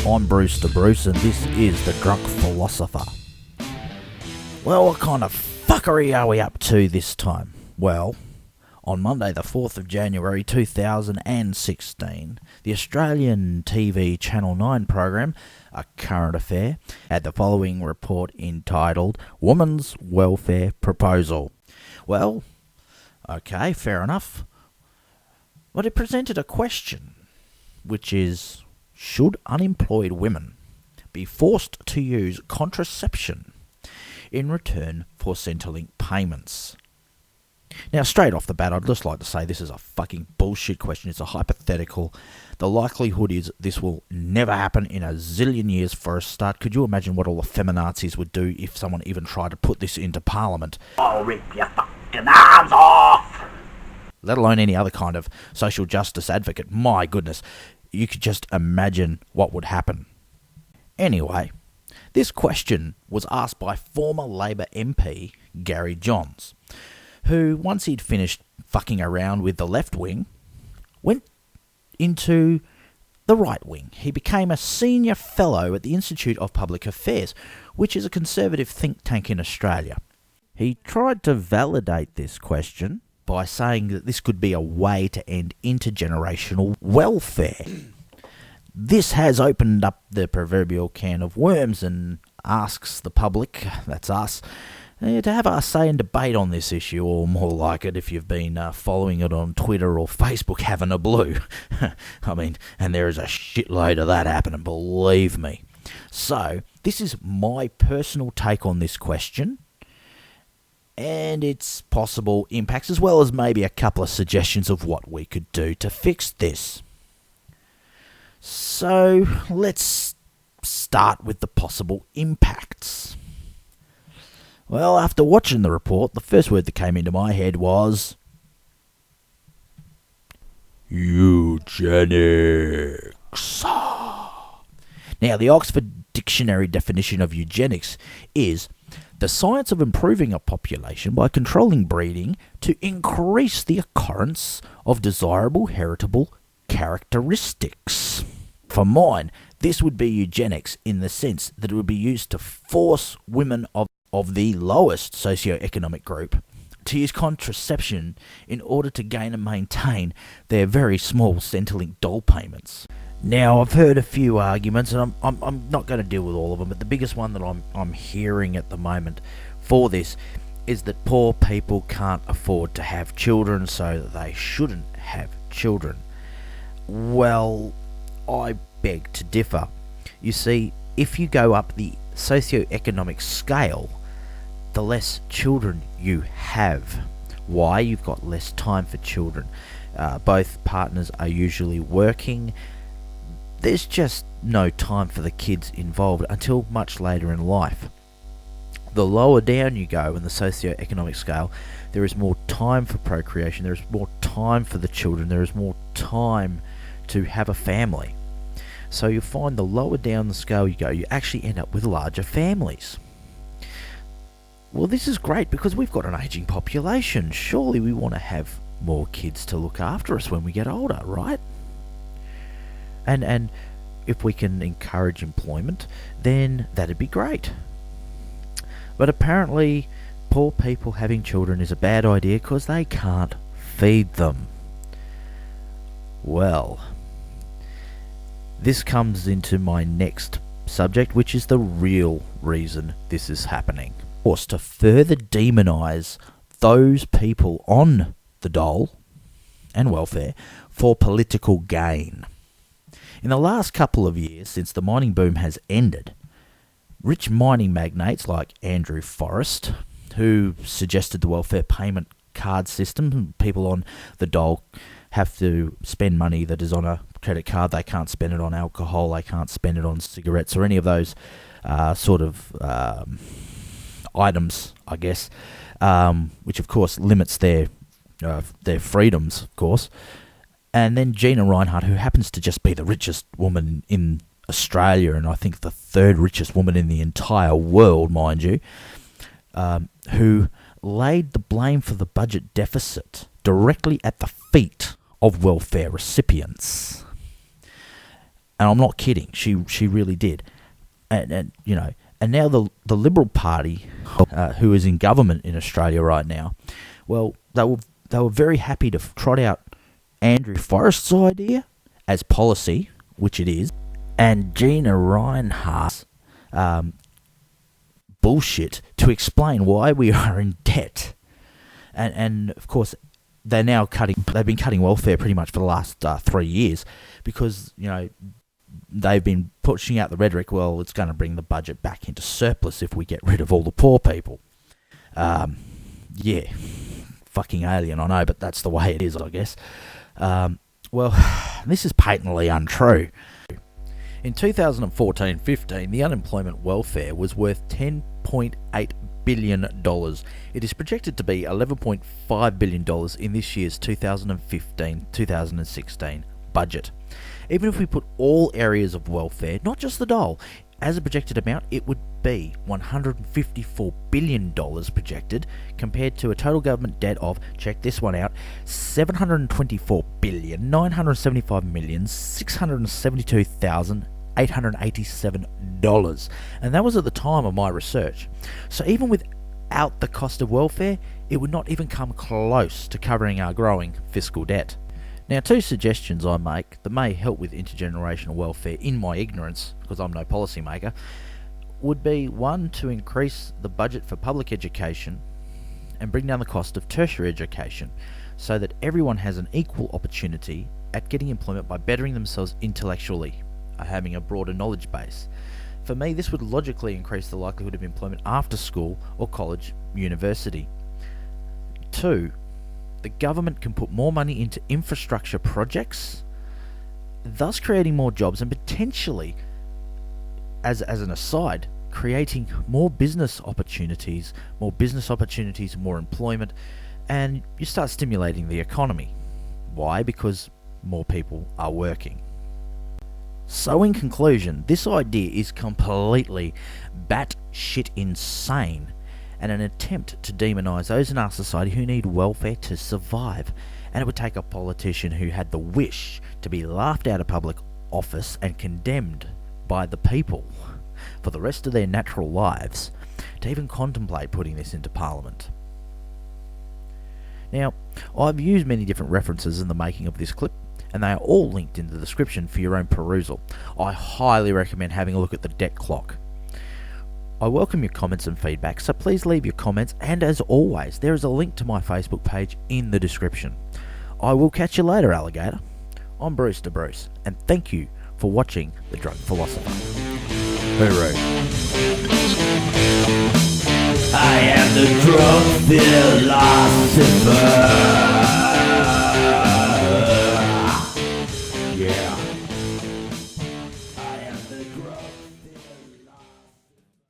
I'm Brewster Bruce, and this is The Drunk Philosopher. Well, what kind of fuckery are we up to this time? Well, on Monday the 4th of January 2016, the Australian TV Channel 9 program, A Current Affair, had the following report entitled Women's Welfare Proposal. Well, okay, fair enough. But it presented a question, which is, should unemployed women be forced to use contraception in return for Centrelink payments? Now, straight off the bat, I'd just like to say this is a fucking bullshit question. It's a hypothetical. The likelihood is this will never happen in a zillion years for a start. Could you imagine what all the feminazis would do if someone even tried to put this into Parliament? I'll rip your fucking arms off! Let alone any other kind of social justice advocate. My goodness, you could just imagine what would happen. Anyway, this question was asked by former Labor MP Gary Johns, who, once he'd finished fucking around with the left wing, went into the right wing. He became a senior fellow at the Institute of Public Affairs, which is a conservative think tank in Australia. He tried to validate this question by saying that this could be a way to end intergenerational welfare. This has opened up the proverbial can of worms and asks the public, that's us, to have our say and debate on this issue, or more like it if you've been following it on Twitter or Facebook, having a blue. I mean, and there is a shitload of that happening, believe me. So, this is my personal take on this question, and its possible impacts, as well as maybe a couple of suggestions of what we could do to fix this. So, let's start with the possible impacts. Well, after watching the report, the first word that came into my head was eugenics. Now, the Oxford Dictionary definition of eugenics is the science of improving a population by controlling breeding to increase the occurrence of desirable heritable characteristics. For mine, this would be eugenics in the sense that it would be used to force women of the lowest socioeconomic group to use contraception in order to gain and maintain their very small Centrelink doll payments. Now, I've heard a few arguments, and I'm not going to deal with all of them, but the biggest one that I'm hearing at the moment for this is that poor people can't afford to have children, so that they shouldn't have children. Well, I beg to differ. You see, if you go up the socioeconomic scale, the less children you have. Why? You've got less time for children. Both partners are usually working. There's just no time for the kids involved until much later in life. The lower down you go in the socioeconomic scale, there is more time for procreation, there is more time for the children, there is more time to have a family. So you find the lower down the scale you go, you actually end up with larger families. Well, this is great because we've got an aging population. Surely we want to have more kids to look after us when we get older, right? And if we can encourage employment, then that'd be great. But apparently, poor people having children is a bad idea because they can't feed them. Well, this comes into my next subject, which is the real reason this is happening. Of course, to further demonise those people on the dole and welfare for political gain. In the last couple of years, since the mining boom has ended, rich mining magnates like Andrew Forrest, who suggested the welfare payment card system, people on the dole have to spend money that is on a credit card. They can't spend it on alcohol, they can't spend it on cigarettes or any of those items, I guess, which of course limits their freedoms, of course. And then Gina Rinehart, who happens to just be the richest woman in Australia, and I think the third richest woman in the entire world, mind you, who laid the blame for the budget deficit directly at the feet of welfare recipients. And I'm not kidding. She really did. And now the Liberal Party, who is in government in Australia right now, well, they were very happy to trot out Andrew Forrest's idea as policy, which it is, and Gina Rinehart's bullshit to explain why we are in debt. And of course, they've been cutting welfare pretty much for the last 3 years because, they've been pushing out the rhetoric, well, it's going to bring the budget back into surplus if we get rid of all the poor people. Yeah, fucking alien, I know, but that's the way it is, I guess. Well, this is patently untrue. In 2014-15, the unemployment welfare was worth $10.8 billion. It is projected to be $11.5 billion in this year's 2015-2016 budget. Even if we put all areas of welfare, not just the dole, as a projected amount, it would be $154 billion projected, compared to a total government debt of, check this one out, $724,975,672,887. And that was at the time of my research. So even without the cost of welfare, it would not even come close to covering our growing fiscal debt. Now, 2 suggestions I make that may help with intergenerational welfare in my ignorance, because I'm no policymaker, would be 1, to increase the budget for public education and bring down the cost of tertiary education so that everyone has an equal opportunity at getting employment by bettering themselves intellectually, having a broader knowledge base. For me, this would logically increase the likelihood of employment after school or college, university. 2, the government can put more money into infrastructure projects, thus creating more jobs and potentially, as an aside, creating more business opportunities, more employment, and you start stimulating the economy. Why? Because more people are working. So in conclusion, this idea is completely batshit insane, and an attempt to demonise those in our society who need welfare to survive. And it would take a politician who had the wish to be laughed out of public office and condemned by the people for the rest of their natural lives to even contemplate putting this into Parliament. Now, I've used many different references in the making of this clip, and they are all linked in the description for your own perusal. I highly recommend having a look at the debt clock. I welcome your comments and feedback, so please leave your comments, and as always, there is a link to my Facebook page in the description. I will catch you later, alligator. I'm Bruce to Bruce, and thank you for watching The Drunk Philosopher. Hooray. I am the drunk philosopher.